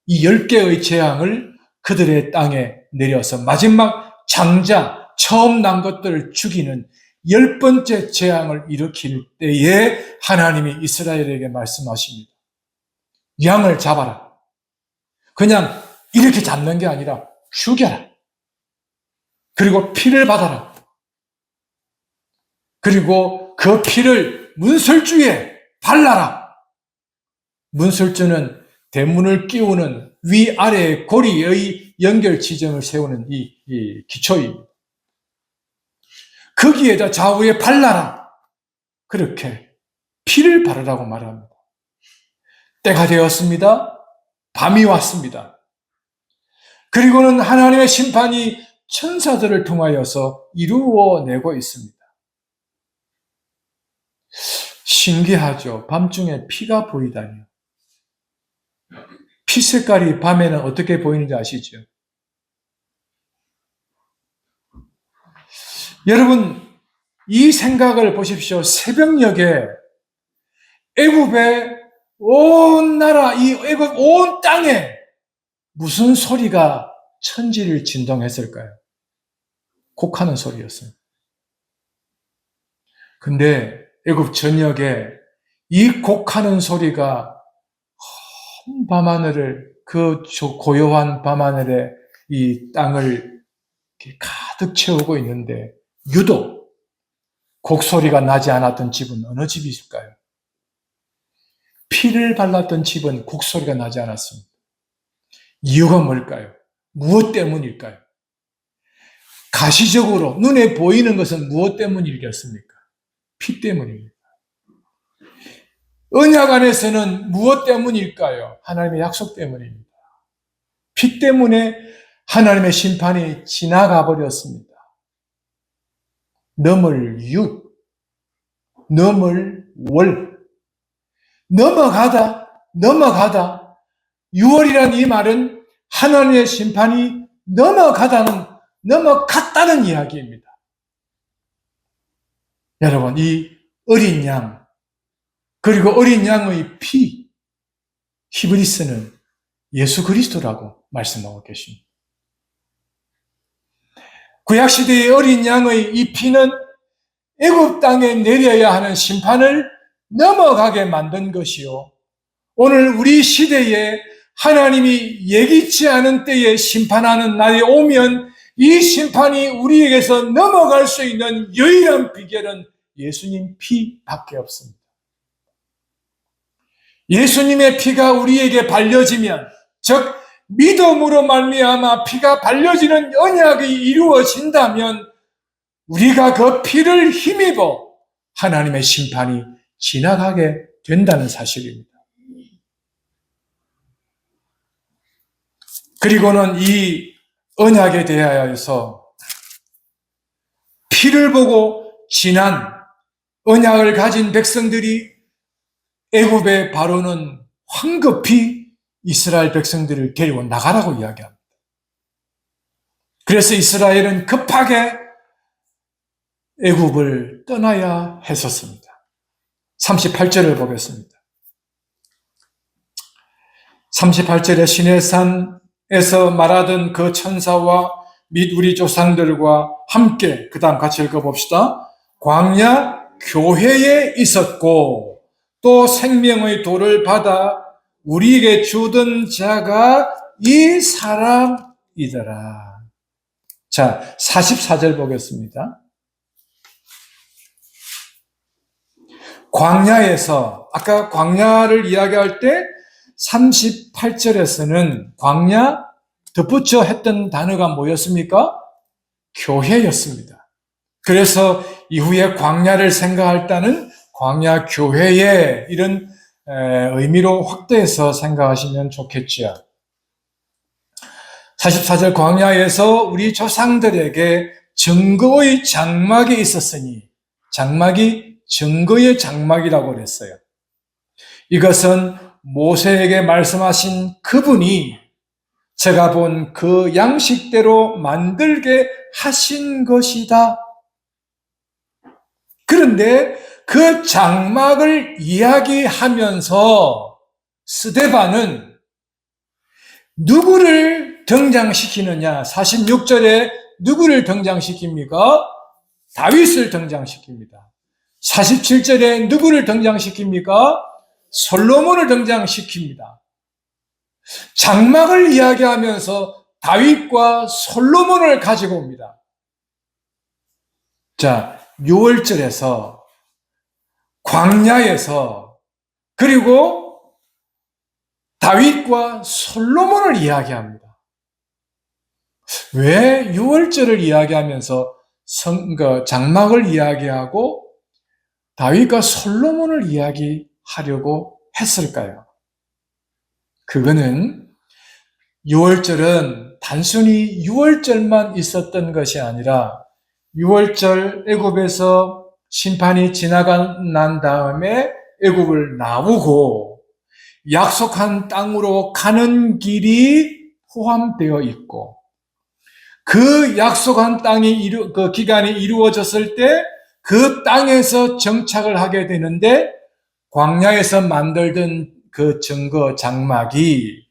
이 10개의 재앙을 그들의 땅에 내려서 마지막 장자, 처음 난 것들을 죽이는 10번째 재앙을 일으킬 때에 하나님이 이스라엘에게 말씀하십니다. 양을 잡아라. 그냥 이렇게 잡는 게 아니라 죽여라. 그리고 피를 받아라. 그리고 그 피를 문설주에 발라라. 문설주는 대문을 끼우는 위아래의 고리의 연결 지점을 세우는 이 기초입니다. 거기에다 좌우에 발라라. 그렇게 피를 바르라고 말합니다. 때가 되었습니다. 밤이 왔습니다. 그리고는 하나님의 심판이 천사들을 통하여서 이루어내고 있습니다. 신기하죠. 밤중에 피가 보이다니요. 피 색깔이 밤에는 어떻게 보이는지 아시죠? 여러분, 이 생각을 보십시오. 새벽녘에 애굽의 온 나라, 이 애굽 온 땅에 무슨 소리가 천지를 진동했을까요? 곡하는 소리였습니다. 근데 애굽 전역에 이 곡하는 소리가 온 밤하늘을, 그 고요한 밤하늘에 이 땅을 가득 채우고 있는데 유독 곡소리가 나지 않았던 집은 어느 집이 있을까요? 피를 발랐던 집은 곡소리가 나지 않았습니다. 이유가 뭘까요? 무엇 때문일까요? 가시적으로 눈에 보이는 것은 무엇 때문이겠습니까? 피 때문입니다. 언약 안에서는 무엇 때문일까요? 하나님의 약속 때문입니다. 피 때문에 하나님의 심판이 지나가 버렸습니다. 넘을 육, 넘을 월, 넘어가다. 6월이라는 이 말은 하나님의 심판이 넘어갔다는 이야기입니다. 여러분, 이 어린 양, 그리고 어린 양의 피, 히브리서는 예수 그리스도라고 말씀하고 계십니다. 구약시대의 어린 양의 이 피는 애굽 땅에 내려야 하는 심판을 넘어가게 만든 것이요. 오늘 우리 시대에 하나님이 예기치 않은 때에 심판하는 날이 오면 이 심판이 우리에게서 넘어갈 수 있는 유일한 비결은 예수님 피밖에 없습니다. 예수님의 피가 우리에게 발려지면, 즉 믿음으로 말미암아 피가 발려지는 언약이 이루어진다면 우리가 그 피를 힘입어 하나님의 심판이 지나가게 된다는 사실입니다. 그리고는 이 언약에 대하여서 피를 보고 지난 언약을 가진 백성들이 애굽의 바로는 황급히 이스라엘 백성들을 데리고 나가라고 이야기합니다. 그래서 이스라엘은 급하게 애굽을 떠나야 했었습니다. 38절을 보겠습니다. 38절에 시내산에서 말하던 그 천사와 및 우리 조상들과 함께, 그 다음 같이 읽어봅시다. 광야 교회에 있었고 또 생명의 돌을 받아 우리에게 주던 자가 이 사람이더라. 자, 44절 보겠습니다. 광야에서, 아까 광야를 이야기할 때 38절에서는 광야 덧붙여 했던 단어가 뭐였습니까? 교회였습니다. 그래서 이후에 광야를 생각할 때는 광야 교회에 이런 의미로 확대해서 생각하시면 좋겠지요. 44절 광야에서 우리 조상들에게 증거의 장막이 있었으니, 장막이 증거의 장막이라고 그랬어요. 이것은 모세에게 말씀하신 그분이 제가 본 그 양식대로 만들게 하신 것이다. 그런데 그 장막을 이야기하면서 스데반은 누구를 등장시키느냐? 46절에 누구를 등장시킵니까? 다윗을 등장시킵니다. 47절에 누구를 등장시킵니까? 솔로몬을 등장시킵니다. 장막을 이야기하면서 다윗과 솔로몬을 가지고 옵니다. 자, 6월절에서 광야에서 그리고 다윗과 솔로몬을 이야기합니다. 왜 6월절을 이야기하면서 장막을 이야기하고 다윗과 솔로몬을 이야기하려고 했을까요? 그거는 유월절은 단순히 유월절만 있었던 것이 아니라 유월절 애굽에서 심판이 지나간 난 다음에 애굽을 나오고 약속한 땅으로 가는 길이 포함되어 있고 그 약속한 그 기간이 이루어졌을 때 그 땅에서 정착을 하게 되는데 광야에서 만들던 그 증거 장막이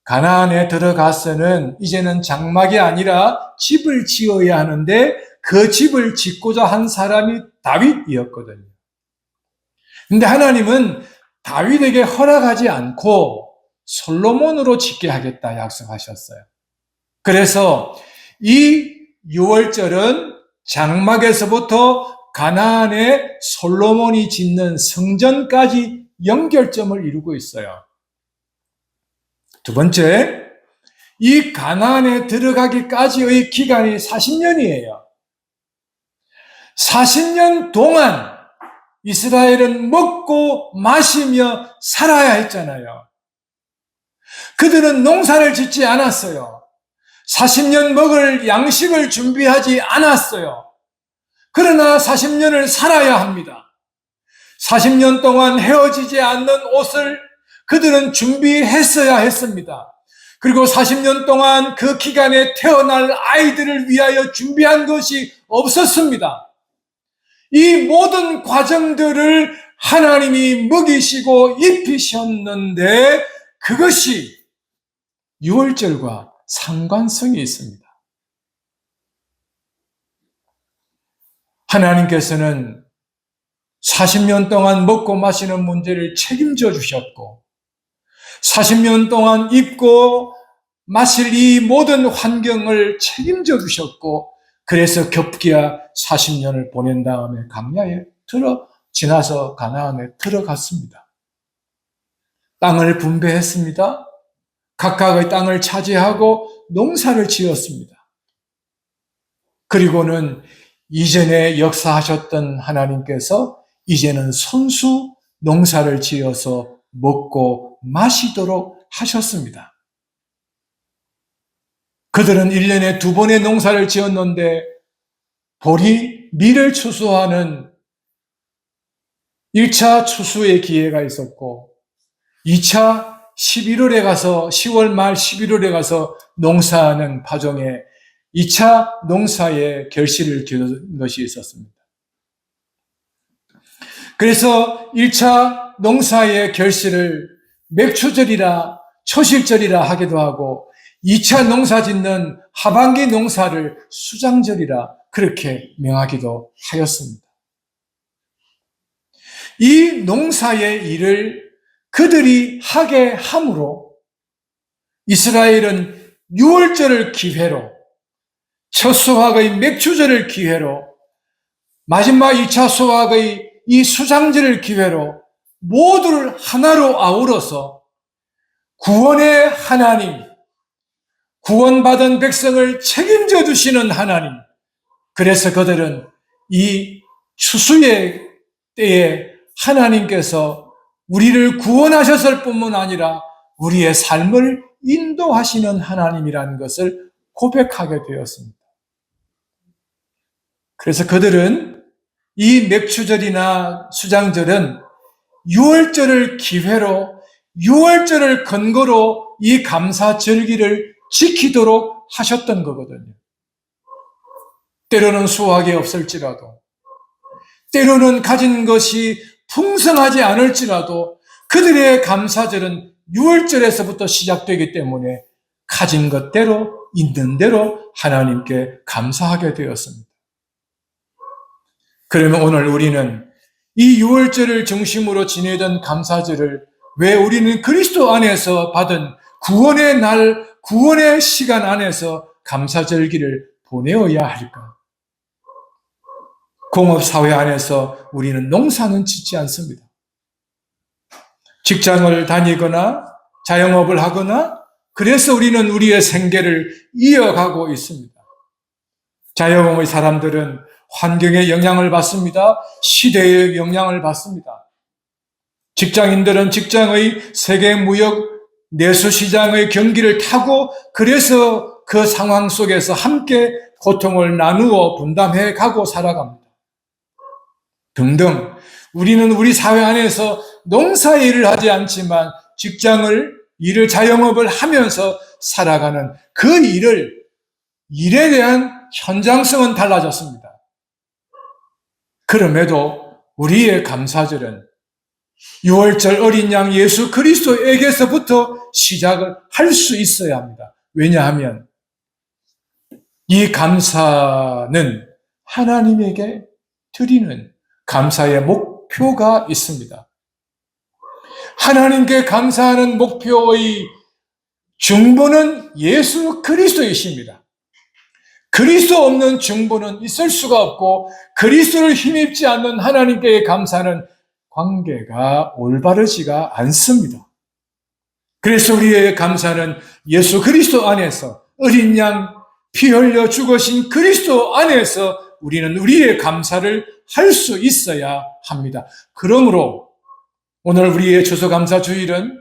가나안에 들어가서는 이제는 장막이 아니라 집을 지어야 하는데 그 집을 짓고자 한 사람이 다윗이었거든요. 근데 하나님은 다윗에게 허락하지 않고 솔로몬으로 짓게 하겠다 약속하셨어요. 그래서 이 유월절은 장막에서부터 가나안의 솔로몬이 짓는 성전까지 연결점을 이루고 있어요. 두 번째, 이 가나안에 들어가기까지의 기간이 40년이에요. 40년 동안 이스라엘은 먹고 마시며 살아야 했잖아요. 그들은 농사를 짓지 않았어요. 40년 먹을 양식을 준비하지 않았어요. 그러나 40년을 살아야 합니다. 40년 동안 헤어지지 않는 옷을 그들은 준비했어야 했습니다. 그리고 40년 동안 그 기간에 태어날 아이들을 위하여 준비한 것이 없었습니다. 이 모든 과정들을 하나님이 먹이시고 입히셨는데 그것이 유월절과 상관성이 있습니다. 하나님께서는 40년 동안 먹고 마시는 문제를 책임져 주셨고 40년 동안 입고 마실 이 모든 환경을 책임져 주셨고 그래서 급기야 40년을 보낸 다음에 광야에 지나서 가나안에 들어갔습니다. 땅을 분배했습니다. 각각의 땅을 차지하고 농사를 지었습니다. 그리고는 이전에 역사하셨던 하나님께서 이제는 손수 농사를 지어서 먹고 마시도록 하셨습니다. 그들은 1년에 2번의 농사를 지었는데 밀을 추수하는 1차 추수의 기회가 있었고 2차 10월 말 11월에 가서 농사하는 파종에 2차 농사의 결실을 기울인 것이 있었습니다. 그래서 1차 농사의 결실을 맥추절이라 초실절이라 하기도 하고 2차 농사 짓는 하반기 농사를 수장절이라 그렇게 명하기도 하였습니다. 이 농사의 일을 그들이 하게 함으로 이스라엘은 유월절을 기회로 첫 수확의 맥추절을 기회로 마지막 2차 수확의 이 수장절을 기회로 모두를 하나로 아우러서 구원의 하나님, 구원받은 백성을 책임져 주시는 하나님, 그래서 그들은 이 추수의 때에 하나님께서 우리를 구원하셨을 뿐만 아니라 우리의 삶을 인도하시는 하나님이라는 것을 고백하게 되었습니다. 그래서 그들은 이 맥추절이나 수장절은 유월절을 기회로, 유월절을 근거로 이 감사절기를 지키도록 하셨던 거거든요. 때로는 수확이 없을지라도, 때로는 가진 것이 풍성하지 않을지라도 그들의 감사절은 유월절에서부터 시작되기 때문에 가진 것대로 있는 대로 하나님께 감사하게 되었습니다. 그러면 오늘 우리는 이 유월절을 중심으로 지내던 감사절을 왜 우리는 그리스도 안에서 받은 구원의 날, 구원의 시간 안에서 감사절기를 보내어야 할까? 공업사회 안에서 우리는 농사는 짓지 않습니다. 직장을 다니거나 자영업을 하거나 그래서 우리는 우리의 생계를 이어가고 있습니다. 자영업의 사람들은 환경의 영향을 받습니다. 시대의 영향을 받습니다. 직장인들은 직장의 세계 무역 내수시장의 경기를 타고 그래서 그 상황 속에서 함께 고통을 나누어 분담해 가고 살아갑니다. 등등. 우리는 우리 사회 안에서 농사일을 하지 않지만 일을 자영업을 하면서 살아가는 그 일에 대한 현장성은 달라졌습니다. 그럼에도 우리의 감사절은 6월절 어린 양 예수 그리스도에게서부터 시작을 할 수 있어야 합니다. 왜냐하면 이 감사는 하나님에게 드리는 감사의 목표가 있습니다. 하나님께 감사하는 목표의 중보는 예수 그리스도이십니다. 그리스도 없는 중보는 있을 수가 없고 그리스도를 힘입지 않는 하나님께의 감사는 관계가 올바르지가 않습니다. 그래서 우리의 감사는 예수 그리스도 안에서 어린 양 피 흘려 죽으신 그리스도 안에서 우리는 우리의 감사를 할 수 있어야 합니다. 그러므로 오늘 우리의 추수감사 주일은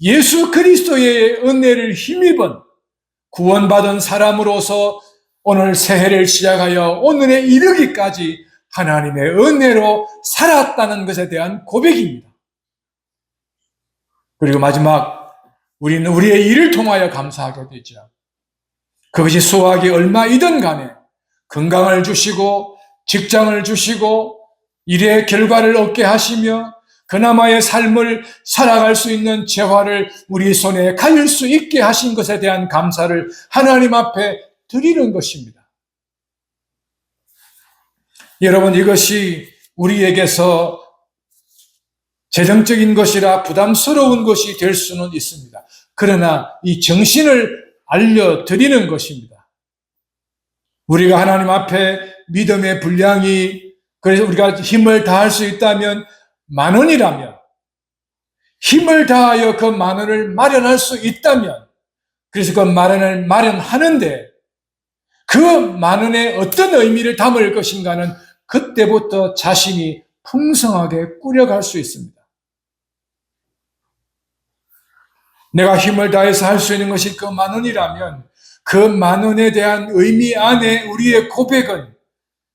예수 그리스도의 은혜를 힘입은 구원받은 사람으로서 오늘 새해를 시작하여 오늘에 이르기까지 하나님의 은혜로 살았다는 것에 대한 고백입니다. 그리고 마지막 우리는 우리의 일을 통하여 감사하게 되죠. 그것이 수확이 얼마이든 간에 건강을 주시고 직장을 주시고 일의 결과를 얻게 하시며 그나마의 삶을 살아갈 수 있는 재화를 우리 손에 가질 수 있게 하신 것에 대한 감사를 하나님 앞에 드리는 것입니다. 여러분, 이것이 우리에게서 재정적인 것이라 부담스러운 것이 될 수는 있습니다. 그러나 이 정신을 알려드리는 것입니다. 우리가 하나님 앞에 믿음의 분량이, 그래서 우리가 힘을 다할 수 있다면 10,000원이라면, 힘을 다하여 그 10,000원을 마련할 수 있다면, 그래서 그 10,000원을 마련하는데 그 10,000원에 어떤 의미를 담을 것인가는 그때부터 자신이 풍성하게 꾸려갈 수 있습니다. 내가 힘을 다해서 할 수 있는 것이 그 10,000원이라면 그 10,000원에 대한 의미 안에 우리의 고백은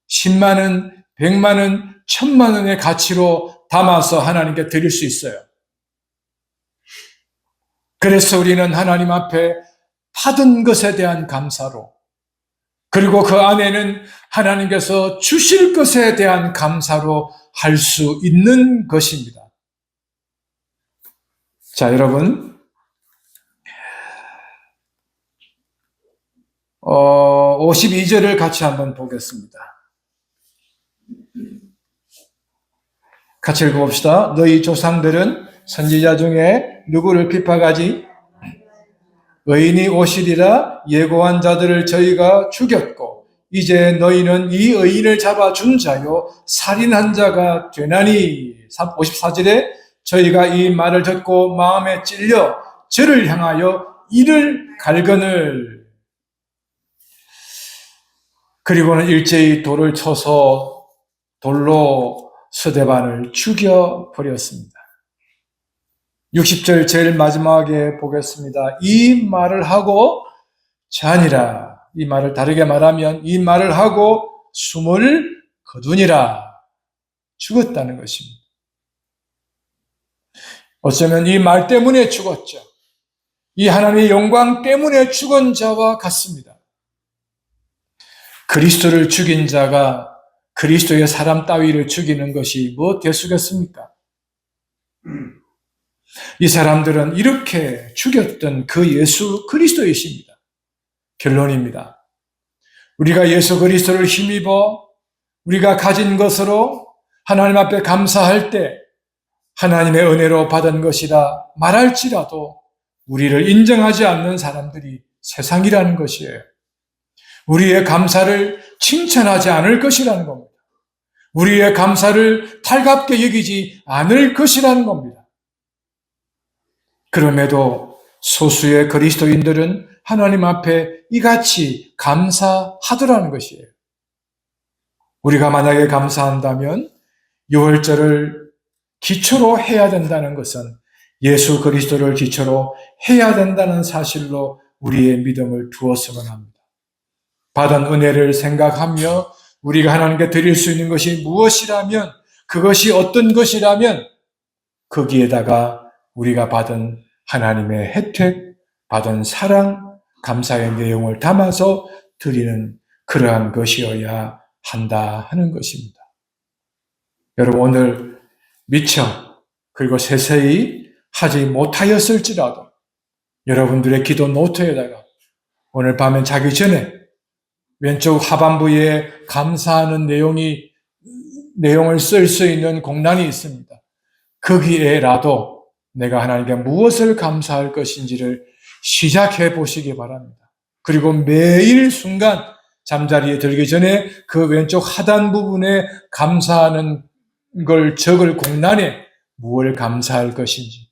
100,000원, 100,000원, 1,000,000원의 가치로 담아서 하나님께 드릴 수 있어요. 그래서 우리는 하나님 앞에 받은 것에 대한 감사로, 그리고 그 안에는 하나님께서 주실 것에 대한 감사로 할 수 있는 것입니다. 자, 여러분, 52절을 같이 한번 보겠습니다. 같이 읽어봅시다. 너희 조상들은 선지자 중에 누구를 핍박하지? 의인이 오시리라 예고한 자들을 저희가 죽였고 이제 너희는 이 의인을 잡아준 자요 살인한 자가 되나니. 54절에 저희가 이 말을 듣고 마음에 찔려 저를 향하여 이를 갈거늘. 그리고는 일제히 돌을 쳐서 돌로 스데반을 죽여버렸습니다. 60절 제일 마지막에 보겠습니다. 이 말을 하고 자니라. 이 말을 다르게 말하면 이 말을 하고 숨을 거두니라. 죽었다는 것입니다. 어쩌면 이 말 때문에 죽었죠. 이 하나님의 영광 때문에 죽은 자와 같습니다. 그리스도를 죽인 자가 그리스도의 사람 따위를 죽이는 것이 뭐 대수겠습니까? 이 사람들은 이렇게 죽였던 그 예수 그리스도이십니다. 결론입니다. 우리가 예수 그리스도를 힘입어 우리가 가진 것으로 하나님 앞에 감사할 때 하나님의 은혜로 받은 것이라 말할지라도 우리를 인정하지 않는 사람들이 세상이라는 것이에요. 우리의 감사를 칭찬하지 않을 것이라는 겁니다. 우리의 감사를 달갑게 여기지 않을 것이라는 겁니다. 그럼에도 소수의 그리스도인들은 하나님 앞에 이같이 감사하더라는 것이에요. 우리가 만약에 감사한다면 6월절을 기초로 해야 된다는 것은 예수 그리스도를 기초로 해야 된다는 사실로 우리의 믿음을 두었으면 합니다. 받은 은혜를 생각하며 우리가 하나님께 드릴 수 있는 것이 무엇이라면, 그것이 어떤 것이라면 거기에다가 우리가 받은 하나님의 혜택, 받은 사랑, 감사의 내용을 담아서 드리는 그러한 것이어야 한다 하는 것입니다. 여러분, 오늘 미처 그리고 세세히 하지 못하였을지라도 여러분들의 기도 노트에다가 오늘 밤에 자기 전에 왼쪽 하반부에 감사하는 내용을 쓸 수 있는 공란이 있습니다. 거기에라도 내가 하나님께 무엇을 감사할 것인지를 시작해 보시기 바랍니다. 그리고 매일 순간 잠자리에 들기 전에 그 왼쪽 하단 부분에 감사하는 걸 적을 공란에 무엇을 감사할 것인지,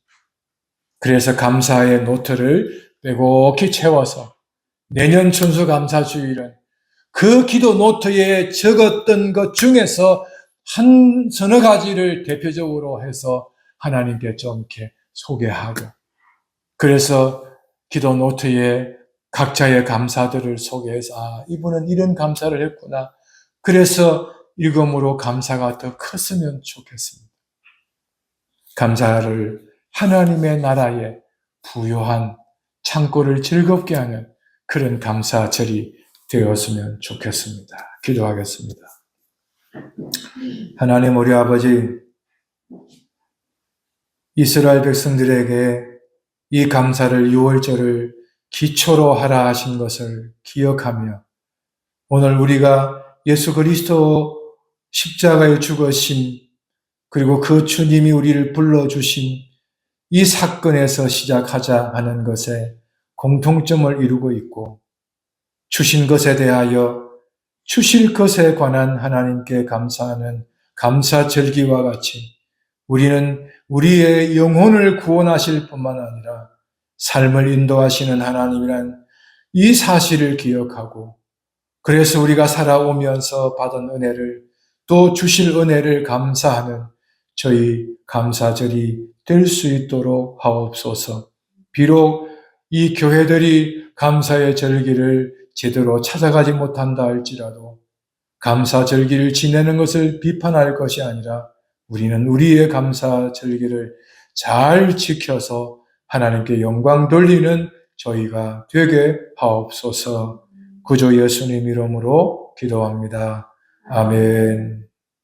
그래서 감사의 노트를 빼곡히 채워서 내년 천수감사주일은 그 기도 노트에 적었던 것 중에서 한 서너 가지를 대표적으로 해서 하나님께 좀 이렇게 소개하고, 그래서 기도 노트에 각자의 감사들을 소개해서 이분은 이런 감사를 했구나. 그래서 읽음으로 감사가 더 컸으면 좋겠습니다. 감사를 하나님의 나라에 부요한 창고를 즐겁게 하는 그런 감사절이 되었으면 좋겠습니다. 기도하겠습니다. 하나님 우리 아버지, 이스라엘 백성들에게 이 감사를 6월절을 기초로 하라 하신 것을 기억하며 오늘 우리가 예수 그리스도 십자가에 죽으신, 그리고 그 주님이 우리를 불러주신 이 사건에서 시작하자 하는 것에 공통점을 이루고 있고, 주신 것에 대하여 주실 것에 관한 하나님께 감사하는 감사절기와 같이 우리는 우리의 영혼을 구원하실 뿐만 아니라 삶을 인도하시는 하나님이란 이 사실을 기억하고, 그래서 우리가 살아오면서 받은 은혜를, 또 주실 은혜를 감사하는 저희 감사절이 될 수 있도록 하옵소서. 비록 이 교회들이 감사의 절기를 제대로 찾아가지 못한다 할지라도 감사절기를 지내는 것을 비판할 것이 아니라 우리는 우리의 감사절기를 잘 지켜서 하나님께 영광 돌리는 저희가 되게 하옵소서. 구주 예수님 이름으로 기도합니다. 아멘.